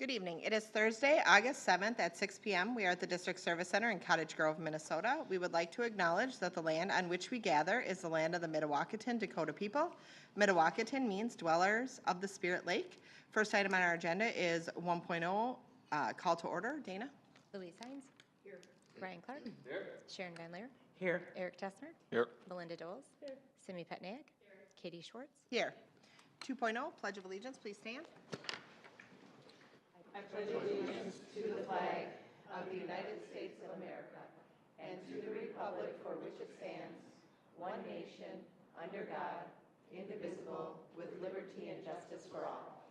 Good evening. It is Thursday, August 7th at 6 p.m. We are at the District Service Center in Cottage Grove, Minnesota. We would like to acknowledge that the land on which we gather is the land of the Mdewakanton Dakota people. Mdewakanton means dwellers of the Spirit Lake. First item on our agenda is 1.0, call to order. Dana? Louise Hines. Here. Brian Clark. Here. Sharon Van Leer. Here. Eric Tessner. Here. Melinda Doles. Here. Simi Petnaik. Here. Katie Schwartz. Here. 2.0, Pledge of Allegiance, please stand. I pledge allegiance to the flag of the United States of America and to the republic for which it stands, one nation, under God, indivisible, with liberty and justice for all.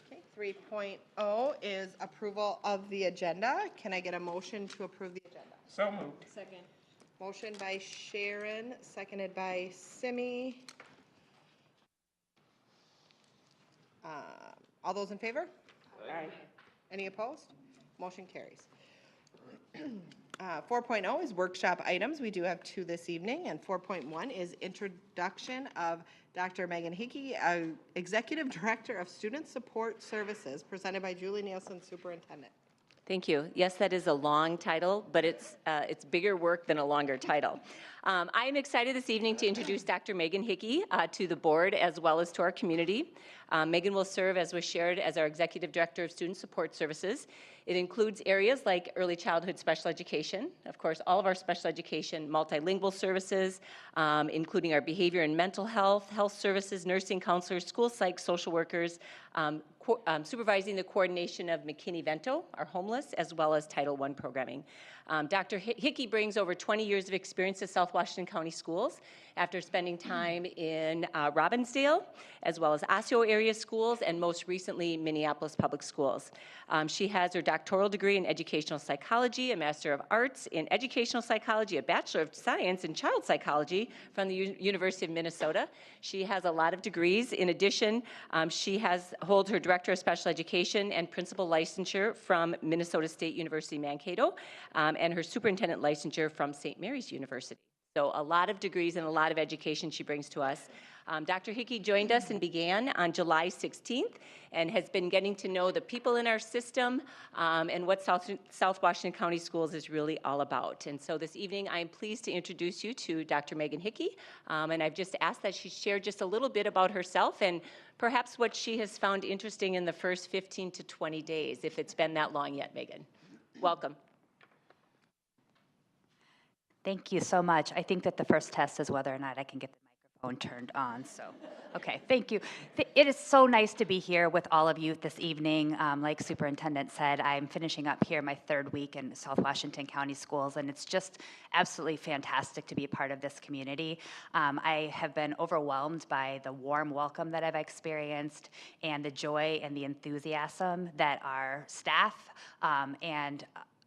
Okay, 3.0 is approval of the agenda. Can I get a motion to approve the agenda? So moved. Second. Motion by Sharon, seconded by Simi. All those in favor? Aye. Any opposed? Motion carries. 4.0 is workshop items. We do have two this evening, and 4.1 is introduction of Dr. Meghan Hickey, Executive Director of Student Support Services, presented by Julie Nielsen, Superintendent. Thank you. Yes, that is a long title, but it's bigger work than a longer title. I am excited this evening to introduce Dr. Meghan Hickey to the board as well as to our community. Meghan will serve, as was shared, as our Executive Director of Student Support Services. It includes areas like early childhood special education, of course, all of our special education, multilingual services, including our behavior and mental health, health services, nursing counselors, school psych, social workers, supervising the coordination of McKinney-Vento, our homeless, as well as Title I programming. Dr. Hickey brings over 20 years of experience to South Washington County Schools after spending time in Robbinsdale, as well as Osseo area schools, and most recently, Minneapolis Public Schools. She has her doctoral degree in educational psychology, a Master of Arts in educational psychology, a Bachelor of Science in child psychology from the University of Minnesota. She has a lot of degrees. In addition, she holds her Director of Special Education and Principal Licensure from Minnesota State University Mankato, and her Superintendent Licensure from St. Mary's University. So a lot of degrees and a lot of education she brings to us. Dr. Hickey joined us and began on July 16th and has been getting to know the people in our system and what South Washington County Schools is really all about. And so this evening I am pleased to introduce you to Dr. Meghan Hickey, and I've just asked that she share just a little bit about herself and perhaps what she has found interesting in the first 15 to 20 days, if it's been that long yet, Meghan. Welcome. Thank you so much. I think that the first test is whether or not I can get the microphone turned on. So, okay, thank you. It is so nice to be here with all of you this evening. Like Superintendent said, I'm finishing up here my third week in South Washington County Schools, and it's just absolutely fantastic to be a part of this community. I have been overwhelmed by the warm welcome that I've experienced and the joy and the enthusiasm that our staff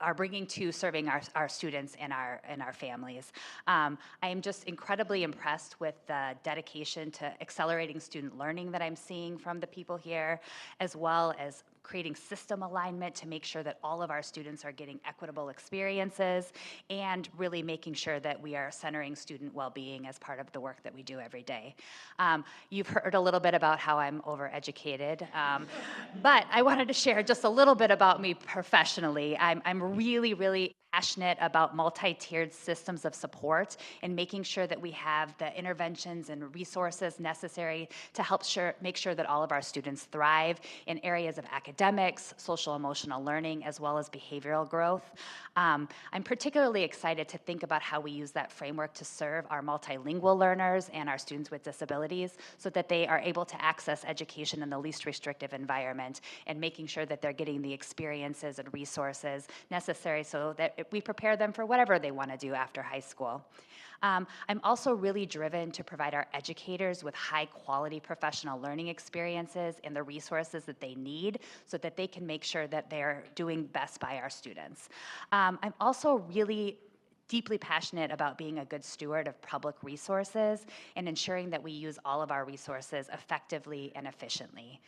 are bringing to serving our students and our families. I am just incredibly impressed with the dedication to accelerating student learning that I'm seeing from the people here, as well as creating system alignment to make sure that all of our students are getting equitable experiences and really making sure that we are centering student well-being as part of the work that we do every day. You've heard a little bit about how I'm overeducated, but I wanted to share just a little bit about me professionally. I'm really, really passionate about multi-tiered systems of support and making sure that we have the interventions and resources necessary to help make sure that all of our students thrive in areas of academics, social emotional learning, as well as behavioral growth. I'm particularly excited to think about how we use that framework to serve our multilingual learners and our students with disabilities so that they are able to access education in the least restrictive environment, and making sure that they're getting the experiences and resources necessary so that we prepare them for whatever they want to do after high school. I'm also really driven to provide our educators with high quality professional learning experiences and the resources that they need so that they can make sure that they're doing best by our students. I'm also really deeply passionate about being a good steward of public resources and ensuring that we use all of our resources effectively and efficiently.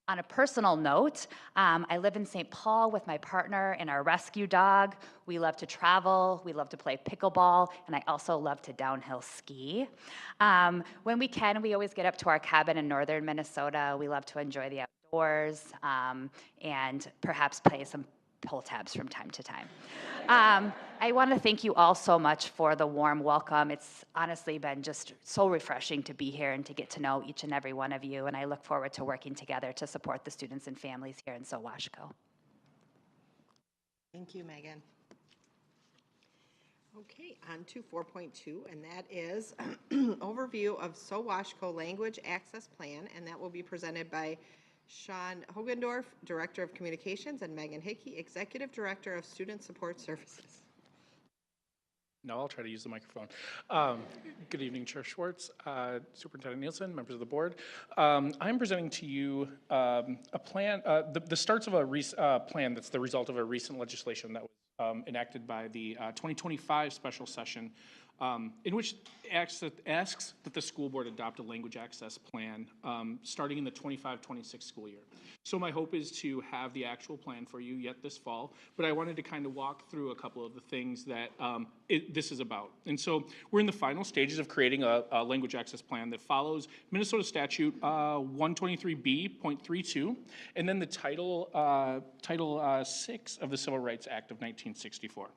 On a personal note, I live in St. Paul with my partner and our rescue dog. We love to travel, we love to play pickleball, and I also love to downhill ski. When we can, we always get up to our cabin in northern Minnesota. We love to enjoy the outdoors and perhaps play some pull tabs from time to time. I want to thank you all so much for the warm welcome. It's honestly been just so refreshing to be here and to get to know each and every one of you, and I look forward to working together to support the students and families here in SoWashCo. Thank you, Megan. Okay, on to 4.2, and that is overview of SoWashCo Language Access Plan, and that will be presented by Sean Hogendorf, Director of Communications, and Meghan Hickey, Executive Director of Student Support Services. No, I'll try to use the microphone. Good evening, Chair Schwartz, Superintendent Nielsen, members of the board. I'm presenting to you a plan, the starts of a plan that's the result of a recent legislation that was enacted by the 2025 special session, in which asks that the school board adopt a language access plan starting in the 25-26 school year. So my hope is to have the actual plan for you yet this fall, but I wanted to kind of walk through a couple of the things that this is about. And so we're in the final stages of creating a language access plan that follows Minnesota Statute 123B.32, and then the Title 6 of the Civil Rights Act of 1964.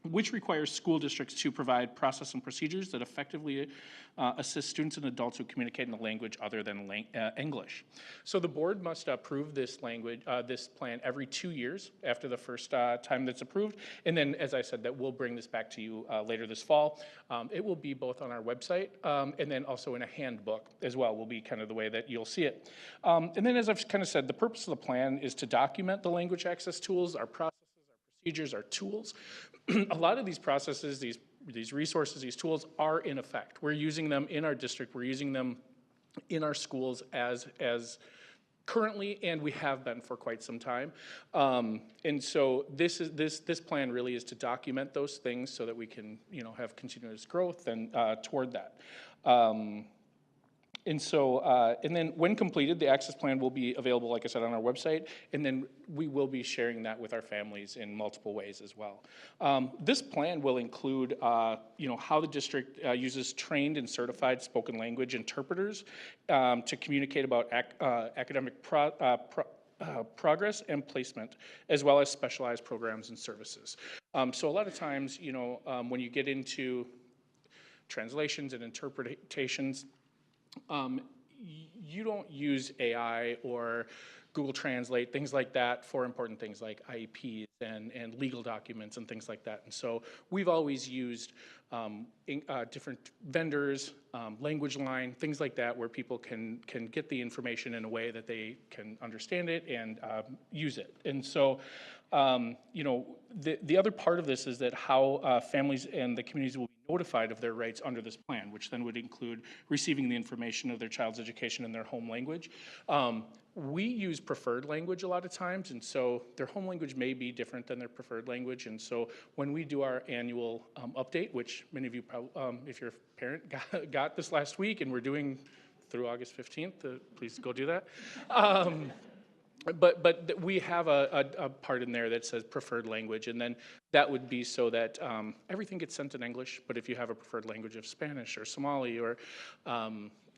Which requires school districts to provide process and procedures that effectively assist students and adults who communicate in a language other than English. So the board must approve this this plan every 2 years after the first time that's approved. And then, as I said, that we'll bring this back to you later this fall. It will be both on our website and then also in a handbook as well, will be kind of the way that you'll see it. And then, as I've kind of said, the purpose of the plan is to document the language access tools, our processes, our procedures, our tools. A lot of these processes, these resources, these tools are in effect. We're using them in our district. We're using them in our schools as currently, and we have been for quite some time. And so this plan really is to document those things so that we can have continuous growth and toward that. And so, and then when completed, the access plan will be available, like I said, on our website, and then we will be sharing that with our families in multiple ways as well. This plan will include, how the district uses trained and certified spoken language interpreters to communicate about academic progress and placement, as well as specialized programs and services. So a lot of times, when you get into translations and interpretations, you don't use AI or Google Translate, things like that, for important things like IEPs and legal documents and things like that. And so we've always used different vendors, language line, things like that, where people can get the information in a way that they can understand it and use it. And so, the other part of this is that how families and the communities will be notified of their rights under this plan, which then would include receiving the information of their child's education in their home language. We use preferred language a lot of times, and so their home language may be different than their preferred language. And so when we do our annual update, which many of you probably, if you're a parent, got this last week, and we're doing through August 15th, please go do that. But we have a part in there that says preferred language, and then that would be so that everything gets sent in English, but if you have a preferred language of Spanish or Somali or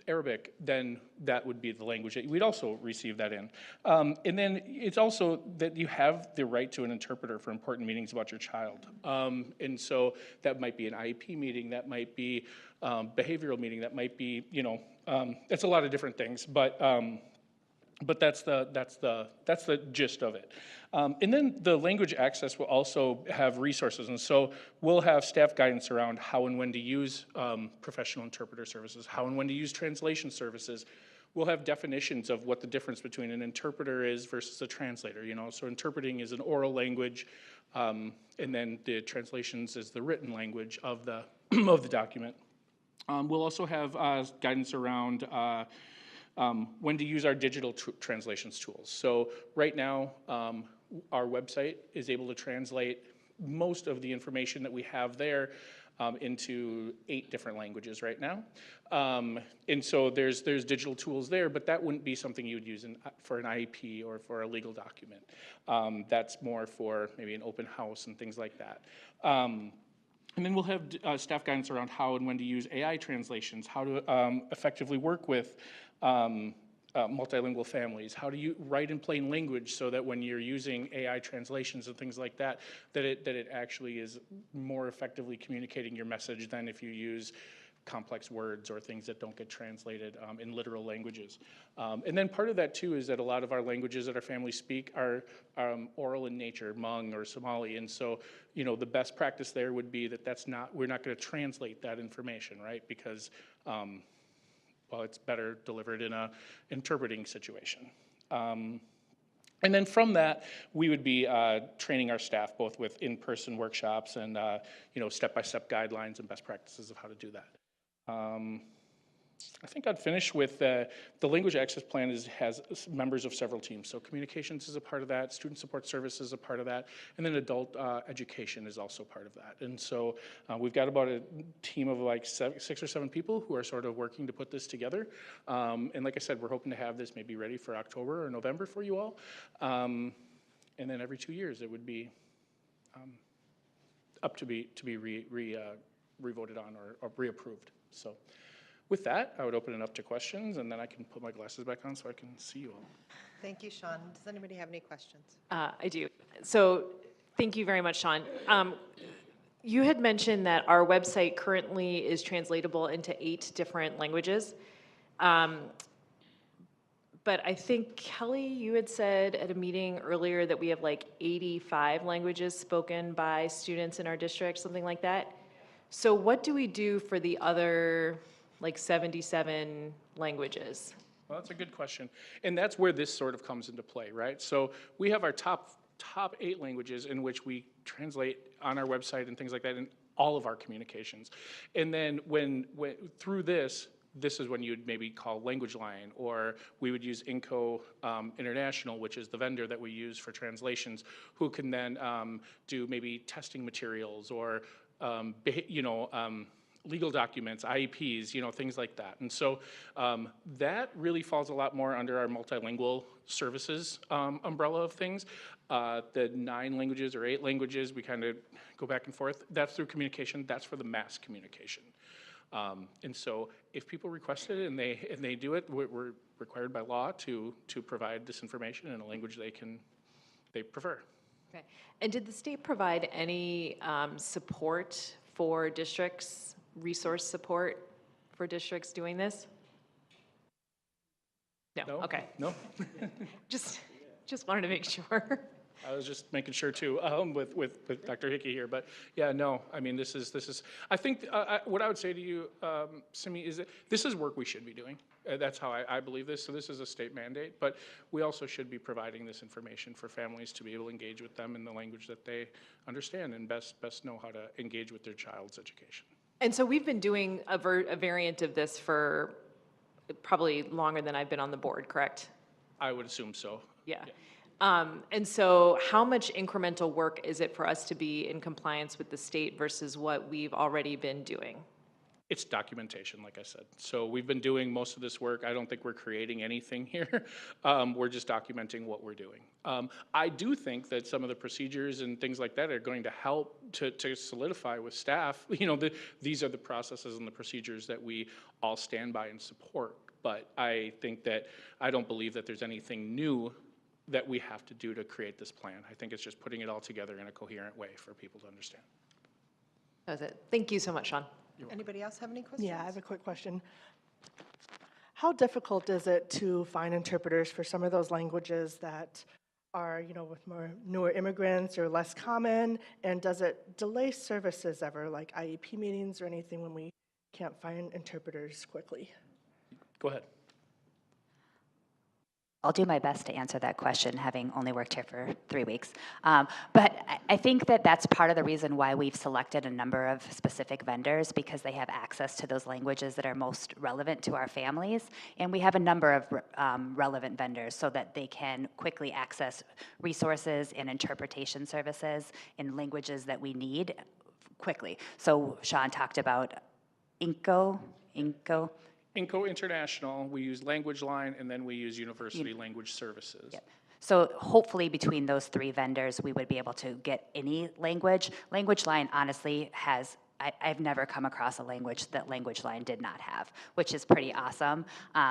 Arabic, then that would be the language that we'd also receive that in. And then it's also that you have the right to an interpreter for important meetings about your child. And so that might be an IEP meeting, that might be behavioral meeting, that might be, it's a lot of different things, but that's the gist of it. And then the language access will also have resources, and so we'll have staff guidance around how and when to use professional interpreter services, how and when to use translation services. We'll have definitions of what the difference between an interpreter is versus a translator. So interpreting is an oral language, and then the translations is the written language of the of the document. We'll also have guidance around when to use our digital translations tools. So right now, our website is able to translate most of the information that we have there into 8 different languages right now. And so there's digital tools there, but that wouldn't be something you would use for an IEP or for a legal document. That's more for maybe an open house and things like that. And then we'll have staff guidance around how and when to use AI translations, how to effectively work with multilingual families, how do you write in plain language so that when you're using AI translations and things like that, that it actually is more effectively communicating your message than if you use complex words or things that don't get translated in literal languages. And then part of that too is that a lot of our languages that our families speak are oral in nature, Hmong or Somali, and so the best practice there would be that we're not going to translate that information, right? Because well, it's better delivered in a interpreting situation. And then from that, we would be training our staff both with in-person workshops and step-by-step guidelines and best practices of how to do that. I think I'd finish with the language access plan has members of several teams. So communications is a part of that, student support services is a part of that, and then adult education is also part of that. And so we've got about a team of like 6 or 7 people who are sort of working to put this together. And like I said, we're hoping to have this maybe ready for October or November for you all. And then every 2 years it would be up to be re-voted on or reapproved. So with that, I would open it up to questions, and then I can put my glasses back on so I can see you all. Thank you, Sean. Does anybody have any questions? I do. So thank you very much, Sean. You had mentioned that our website currently is translatable into 8 different languages. But I think, Kelly, you had said at a meeting earlier that we have like 85 languages spoken by students in our district, something like that. So what do we do for the other like 77 languages? Well, that's a good question. And that's where this sort of comes into play, right? So we have our top 8 languages in which we translate on our website and things like that in all of our communications. And then when through this is when you'd maybe call Language Line, or we would use Inco International, which is the vendor that we use for translations, who can then do maybe testing materials or legal documents, IEPs, things like that. And so that really falls a lot more under our multilingual services umbrella of things. The 9 languages or 8 languages, we kind of go back and forth. That's through communication. That's for the mass communication. And so if people request it and they do it, we're required by law to provide this information in a language they prefer. Okay. And did the state provide any support for districts, resource support for districts doing this? No. Okay. No. Just wanted to make sure. I was just making sure too, with Dr. Hickey here, but yeah, no, I mean, this is, I think, what I would say to you, Simi, is that this is work we should be doing. That's how I believe this, so this is a state mandate, but we also should be providing this information for families to be able to engage with them in the language that they understand and best know how to engage with their child's education. And so we've been doing a variant of this for probably longer than I've been on the board, correct? I would assume so. Yeah. And so how much incremental work is it for us to be in compliance with the state versus what we've already been doing? It's documentation, like I said. So we've been doing most of this work. I don't think we're creating anything here. We're just documenting what we're doing. I do think that some of the procedures and things like that are going to help to solidify with staff. These are the processes and the procedures that we all stand by and support. But I think that I don't believe that there's anything new that we have to do to create this plan. I think it's just putting it all together in a coherent way for people to understand. That was it. Thank you so much, Sean. Anybody else have any questions? Yeah, I have a quick question. How difficult is it to find interpreters for some of those languages that are, with more newer immigrants or less common? And does it delay services ever, like IEP meetings or anything, when we can't find interpreters quickly? Go ahead. I'll do my best to answer that question, having only worked here for 3 weeks. But I think that that's part of the reason why we've selected a number of specific vendors, because they have access to those languages that are most relevant to our families. And we have a number of relevant vendors so that they can quickly access resources and interpretation services in languages that we need quickly. So Sean talked about Inco. Inco International, we use Language Line, and then we use University Language Services. Yep. So hopefully between those three vendors, we would be able to get any language. Language Line honestly has, I've never come across a language that Language Line did not have, which is pretty awesome.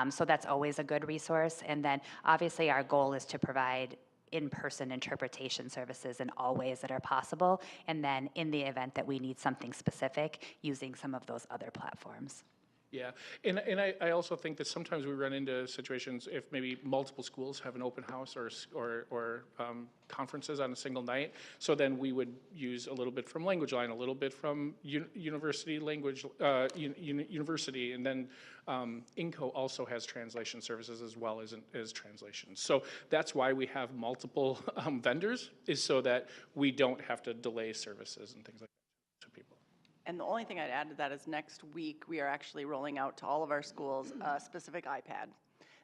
So that's always a good resource. And then obviously our goal is to provide in-person interpretation services in all ways that are possible. And then in the event that we need something specific, using some of those other platforms. Yeah, and I also think that sometimes we run into situations if maybe multiple schools have an open house or conferences on a single night. So then we would use a little bit from Language Line, a little bit from University Language University, and then Inco also has translation services as well as translations. So that's why we have multiple vendors, is so that we don't have to delay services and things like that to people. And the only thing I'd add to that is next week, we are actually rolling out to all of our schools a specific iPad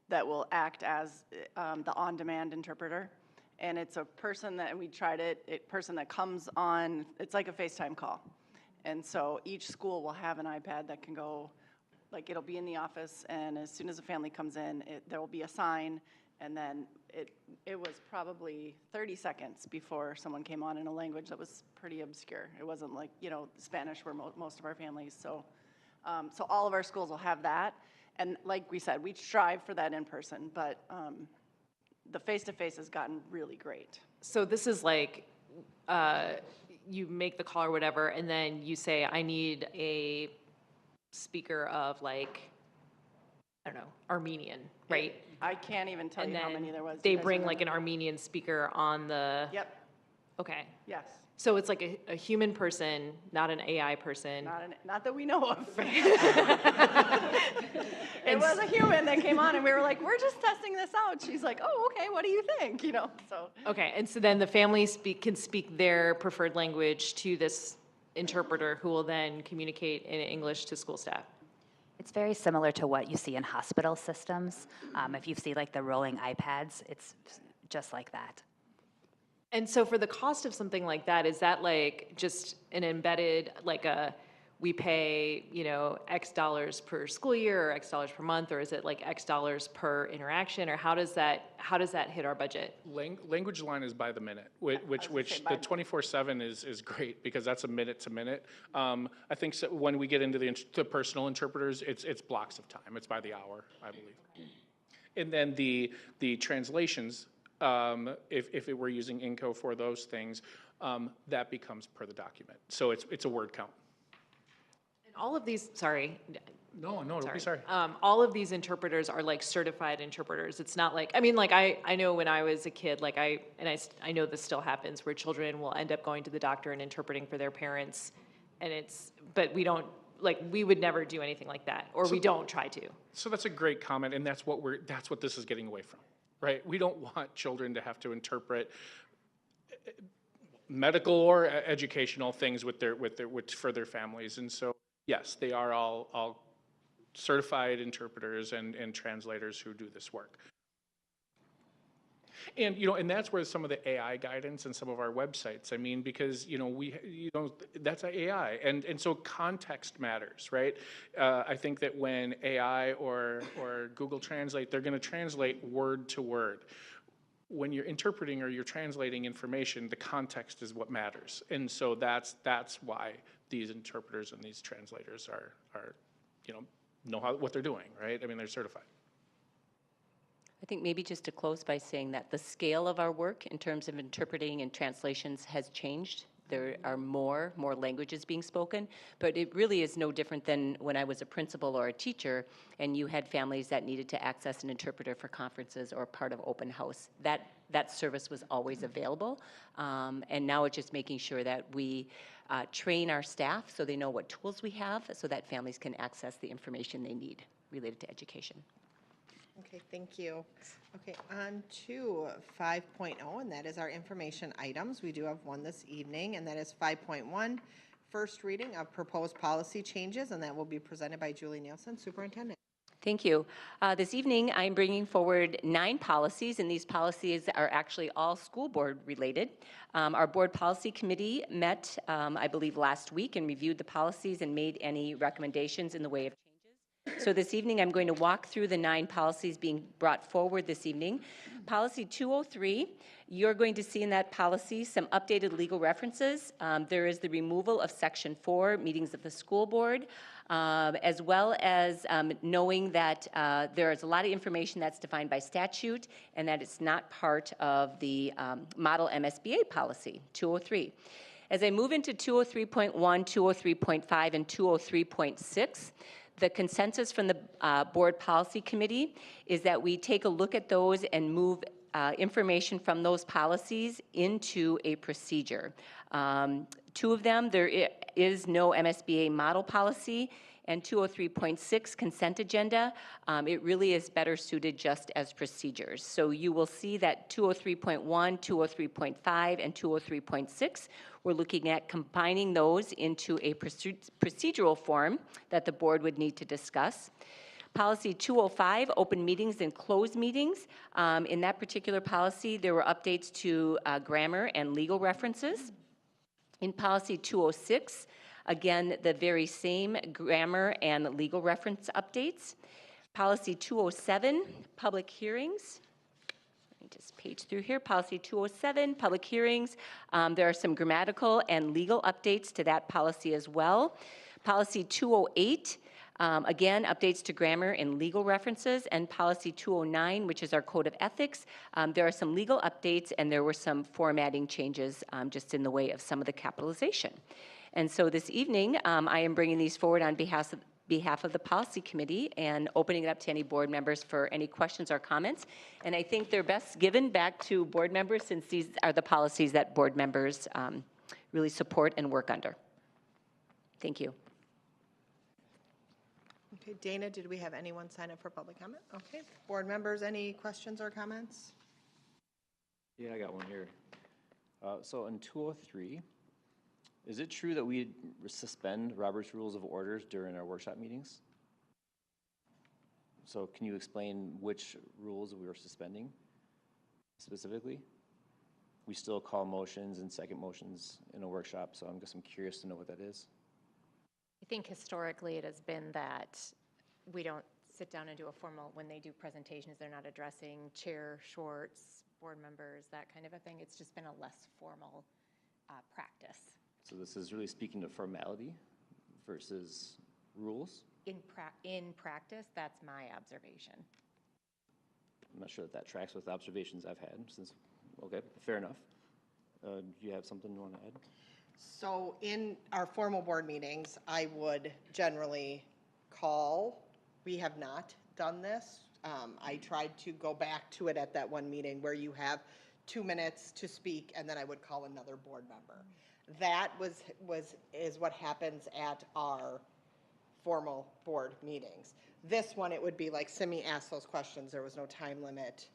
that will act as the on-demand interpreter. And it's a person that, we tried it, person that comes on, it's like a FaceTime call. And so each school will have an iPad that can go, like it'll be in the office, and as soon as a family comes in, there will be a sign, and then it was probably 30 seconds before someone came on in a language that was pretty obscure. It wasn't like, Spanish where most of our families, so all of our schools will have that. And like we said, we strive for that in person, but the face-to-face has gotten really great. So this is like, you make the call or whatever, and then you say, I need a speaker of like, I don't know, Armenian, right? I can't even tell And you how then many there was. they You guys bring like remember? an Armenian speaker on the. Yep, Okay. yes. So it's like a human person, not an AI person. Not that we know of. It was a human that came on, and we were like, we're just testing this out. She's like, oh, okay, what do you think? So. Okay, and so then the family can speak their preferred language to this interpreter who will then communicate in English to school staff. It's very similar to what you see in hospital systems. If you see like the rolling iPads, it's just like that. And so for the cost of something like that, is that like just an embedded, like we pay, X dollars per school year or X dollars per month, or is it like X dollars per interaction, or how does that hit our budget? Language Line is by the minute, which the 24/7 is great because that's a minute to minute. I think when we get into the personal interpreters, it's blocks of time. It's by the hour, I believe. And then the translations, if it were using Inco for those things, that becomes per the document. So it's a word count. And all of these, sorry. No, don't be sorry. All of these interpreters are like certified interpreters. It's not like, I know when I was a kid, I know this still happens, where children will end up going to the doctor and interpreting for their parents, but we don't, we would never do anything like that, or we don't try to. So that's a great comment, and that's what this is getting away from, right? We don't want children to have to interpret medical or educational things for their families, and so yes, they are all certified interpreters and translators who do this work. And and that's where some of the AI guidance and some of our websites, because that's AI, and so context matters, right? I think that when AI or Google Translate, they're going to translate word to word. When you're interpreting or you're translating information, the context is what matters, and so that's why these interpreters and these translators are know what they're doing, right? They're certified. I think maybe just to close by saying that the scale of our work in terms of interpreting and translations has changed. There are more languages being spoken, but it really is no different than when I was a principal or a teacher and you had families that needed to access an interpreter for conferences or part of open house. That service was always available, and now it's just making sure that we train our staff so they know what tools we have so that families can access the information they need related to education. Okay, thank you. Okay, on to 5.0, and that is our information items. We do have one this evening, and that is 5.1, first reading of proposed policy changes, and that will be presented by Julie Nielsen, Superintendent. Thank you. This evening, I'm bringing forward 9 policies, and these policies are actually all school board related. Our board policy committee met, I believe, last week and reviewed the policies and made any recommendations in the way of changes. So this evening, I'm going to walk through the 9 policies being brought forward this evening. Policy 203, you're going to see in that policy some updated legal references. There is the removal of Section 4, meetings of the school board, as well as knowing that there is a lot of information that's defined by statute and that it's not part of the model MSBA policy, 203. As I move into 203.1, 203.5, and 203.6, the consensus from the Board Policy Committee is that we take a look at those and move information from those policies into a procedure. 2 of them, there is no MSBA model policy, and 203.6 consent agenda, it really is better suited just as procedures. So you will see that 203.1, 203.5, and 203.6, we're looking at combining those into a procedural form that the board would need to discuss. Policy 205, open meetings and closed meetings. In that particular policy, there were updates to grammar and legal references. In policy 206, again, the very same grammar and legal reference updates. Policy 207, public hearings. Let me just page through here. Policy 207, public hearings. There are some grammatical and legal updates to that policy as well. Policy 208, again, updates to grammar and legal references, and policy 209, which is our code of ethics. There are some legal updates, and there were some formatting changes just in the way of some of the capitalization. And so this evening, I am bringing these forward on behalf of the policy committee and opening it up to any board members for any questions or comments. And I think they're best given back to board members, since these are the policies that board members really support and work under. Thank you. Okay, Dana, did we have anyone sign up for public comment? Okay, board members, any questions or comments? Yeah, I got one here. So in 203, is it true that we suspend Robert's Rules of Orders during our workshop meetings? So can you explain which rules we were suspending specifically? We still call motions and second motions in a workshop, so I'm curious to know what that is. I think historically it has been that we don't sit down and do a formal, when they do presentations, they're not addressing Chair Schwartz, board members, that kind of a thing. It's just been a less formal practice. So this is really speaking to formality versus rules? In practice, that's my observation. I'm not sure that tracks with observations I've had since, okay, fair enough. Do you have something you want to add? So in our formal board meetings, I would generally call. We have not done this. I tried to go back to it at that one meeting where you have 2 minutes to speak, and then I would call another board member. That is what happens at our formal board meetings. This one, it would be like Simi asked those questions. There was no time limit.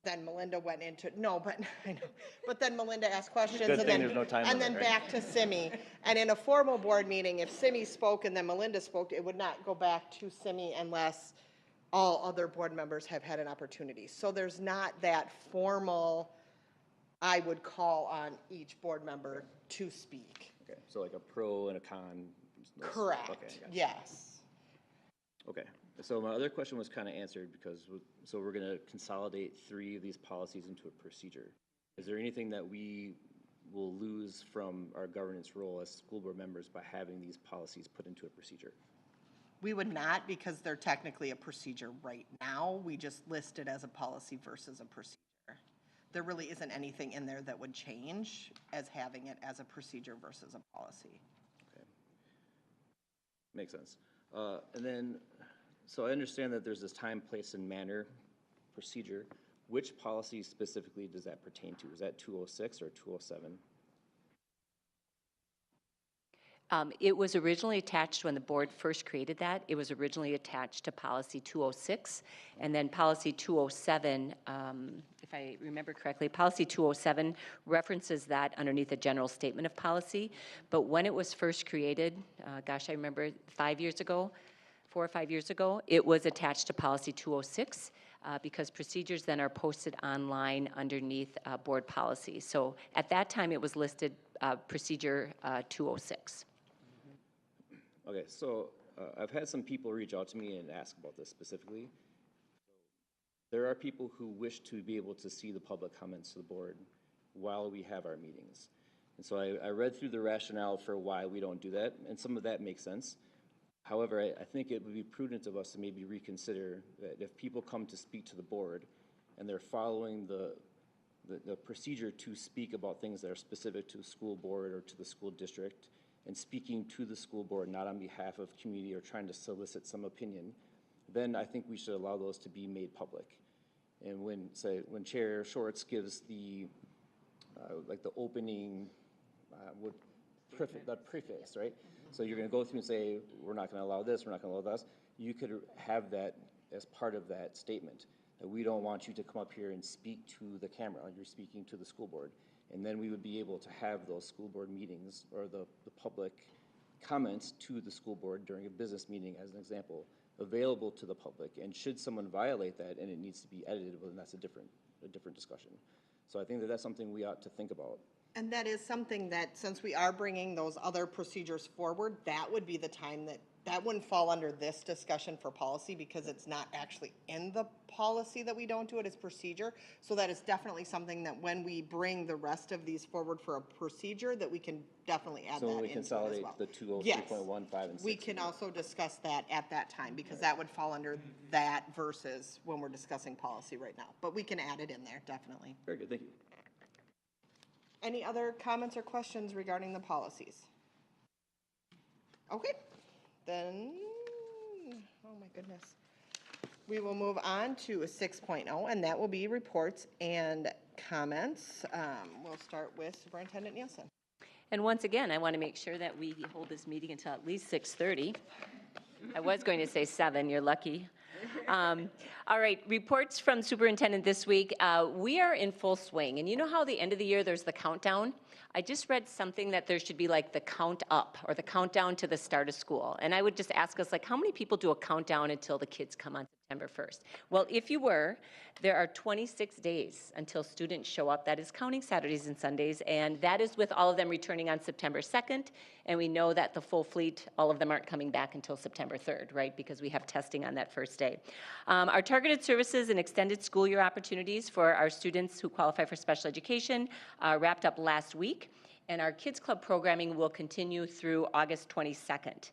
Then Melinda went into, no, but I know, but then Melinda asked questions. Good and thing then, there's no time and limit, then right? back to Simi. And in a formal board meeting, if Simi spoke and then Melinda spoke, it would not go back to Simi unless all other board members have had an opportunity. So there's not that formal, I would call on each board member to speak. Okay, so like a pro and a con. Correct, Okay, gotcha. yes. Okay, so my other question was kind of answered because, so we're going to consolidate 3 of these policies into a procedure. Is there anything that we will lose from our governance role as school board members by having these policies put into a procedure? We would not, because they're technically a procedure right now. We just list it as a policy versus a procedure. There really isn't anything in there that would change as having it as a procedure versus a policy. Okay, makes sense. And then, so I understand that there's this time, place, and manner procedure. Which policy specifically does that pertain to? Is that 206 or 207? It was originally attached when the board first created that. It was originally attached to policy 206, and then policy 207, if I remember correctly, policy 207 references that underneath a general statement of policy. But when it was first created, gosh, I remember 5 years ago, 4 or 5 years ago, it was attached to policy 206 because procedures then are posted online underneath board policy. So at that time, it was listed procedure 206. Okay, so I've had some people reach out to me and ask about this specifically. There are people who wish to be able to see the public comments to the board while we have our meetings. And so I read through the rationale for why we don't do that, and some of that makes sense. However, I think it would be prudent of us to maybe reconsider that if people come to speak to the board and they're following the procedure to speak about things that are specific to the school board or to the school district and speaking to the school board, not on behalf of community or trying to solicit some opinion, then I think we should allow those to be made public. And when Chair Shorts gives the like the opening, the preface, right? So you're going to go through and say, we're not going to allow this, we're not going to allow this. You could have that as part of that statement, that we don't want you to come up here and speak to the camera. You're speaking to the school board. And then we would be able to have those school board meetings or the public comments to the school board during a business meeting, as an example, available to the public. And should someone violate that and it needs to be edited, well, then that's a different discussion. So I think that that's something we ought to think about. And that is something that, since we are bringing those other procedures forward, that would be the time that wouldn't fall under this discussion for policy because it's not actually in the policy that we don't do it, it's procedure. So that is definitely something that when we bring the rest of these forward for a procedure, that we can definitely add that into it as well. So we consolidate the 203.1, 5, and 6. We can also discuss that at that time because that would fall under that versus when we're discussing policy right now. But we can add it in there, definitely. Very good, thank you. Any other comments or questions regarding the policies? Okay, then, oh my goodness. We will move on to 6.0, and that will be reports and comments. We'll start with Superintendent Nielsen. And once again, I want to make sure that we hold this meeting until at least 6:30. I was going to say 7, you're lucky. All right, reports from superintendent this week. We are in full swing. And you know how the end of the year there's the countdown? I just read something that there should be like the count up or the countdown to the start of school. And I would just ask us, like, how many people do a countdown until the kids come on September 1st? Well, if you were, there are 26 days until students show up. That is counting Saturdays and Sundays. And that is with all of them returning on September 2nd. And we know that the full fleet, all of them aren't coming back until September 3rd, right? Because we have testing on that first day. Our targeted services and extended school year opportunities for our students who qualify for special education wrapped up last week. And our Kids Club programming will continue through August 22nd.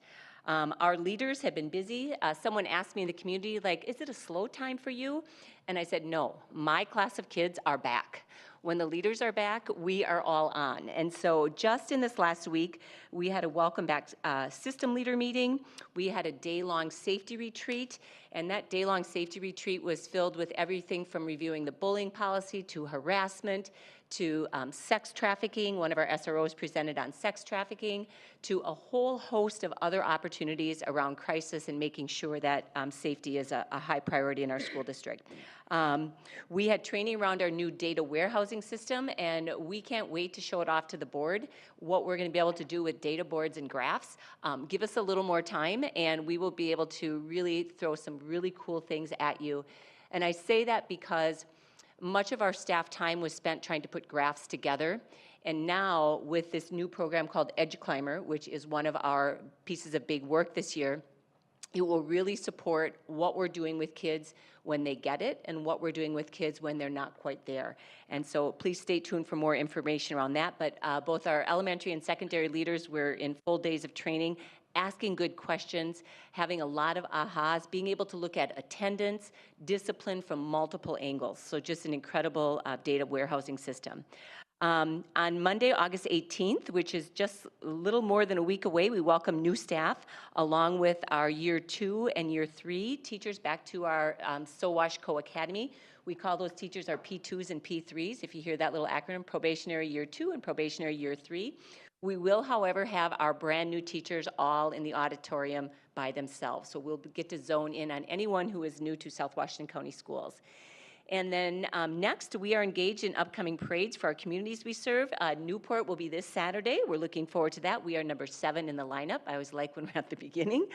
Our leaders have been busy. Someone asked me in the community, like, is it a slow time for you? And I said, no, my class of kids are back. When the leaders are back, we are all on. And so just in this last week, we had a welcome back system leader meeting. We had a day-long safety retreat, and that day-long safety retreat was filled with everything from reviewing the bullying policy to harassment to sex trafficking. One of our SROs presented on sex trafficking, to a whole host of other opportunities around crisis and making sure that safety is a high priority in our school district. We had training around our new data warehousing system, and we can't wait to show it off to the board, what we're going to be able to do with data boards and graphs. Give us a little more time, and we will be able to really throw some really cool things at you. And I say that because much of our staff time was spent trying to put graphs together. And now with this new program called Edge Climber, which is one of our pieces of big work this year, it will really support what we're doing with kids when they get it and what we're doing with kids when they're not quite there. And so please stay tuned for more information around that. But both our elementary and secondary leaders were in full days of training, asking good questions, having a lot of ahas, being able to look at attendance, discipline from multiple angles. So just an incredible data warehousing system. On Monday, August 18th, which is just a little more than a week away, we welcome new staff along with our year 2 and year 3 teachers back to our SoWashCo Academy. We call those teachers our P2s and P3s, if you hear that little acronym, probationary year 2 and probationary year 3. We will, however, have our brand new teachers all in the auditorium by themselves. So we'll get to zone in on anyone who is new to South Washington County Schools. And then next, we are engaged in upcoming parades for our communities we serve. Newport will be this Saturday. We're looking forward to that. We are number 7 in the lineup. I always like when we're at the beginning.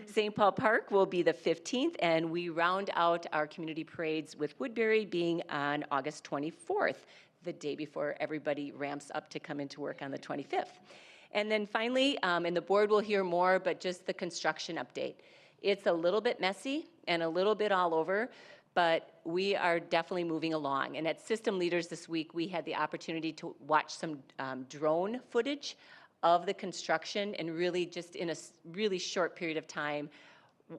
St. Paul Park will be the 15th, and we round out our community parades with Woodbury being on August 24th, the day before everybody ramps up to come into work on the 25th. And then finally, and the board will hear more, but just the construction update. It's a little bit messy and a little bit all over, but we are definitely moving along. And at System Leaders this week, we had the opportunity to watch some drone footage of the construction, and really just in a really short period of time,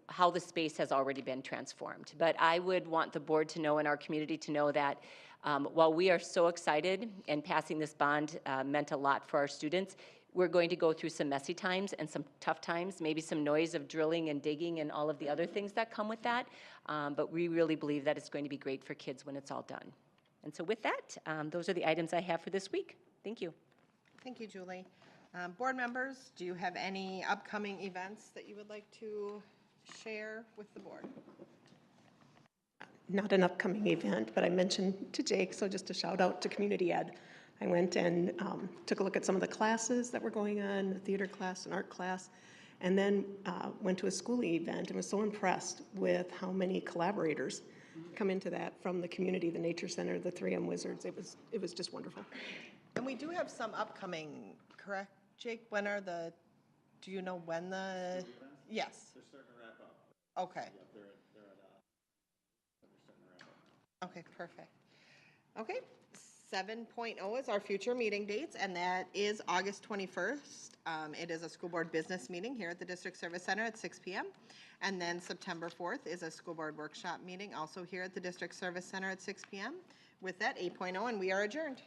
how the space has already been transformed. But I would want the board to know and our community to know that while we are so excited and passing this bond meant a lot for our students, we're going to go through some messy times and some tough times, maybe some noise of drilling and digging and all of the other things that come with that. But we really believe that it's going to be great for kids when it's all done. And so with that, those are the items I have for this week. Thank you. Thank you, Julie. Board members, do you have any upcoming events that you would like to share with the board? Not an upcoming event, but I mentioned to Jake, so just a shout out to Community Ed. I went and took a look at some of the classes that were going on, the theater class and art class, and then went to a schooling event and was so impressed with how many collaborators come into that from the community, the Nature Center, the 3M Wizards. It was just wonderful. And we do have some upcoming, correct, Jake? When are the, do you know when the, yes? They're starting to wrap up. Okay. Yeah, they're starting to wrap up. Okay, perfect. Okay, 7.0 is our future meeting dates, and that is August 21st. It is a school board business meeting here at the District Service Center at 6 p.m. And then September 4th is a school board workshop meeting also here at the District Service Center at 6 p.m. With that, 8.0, and we are adjourned.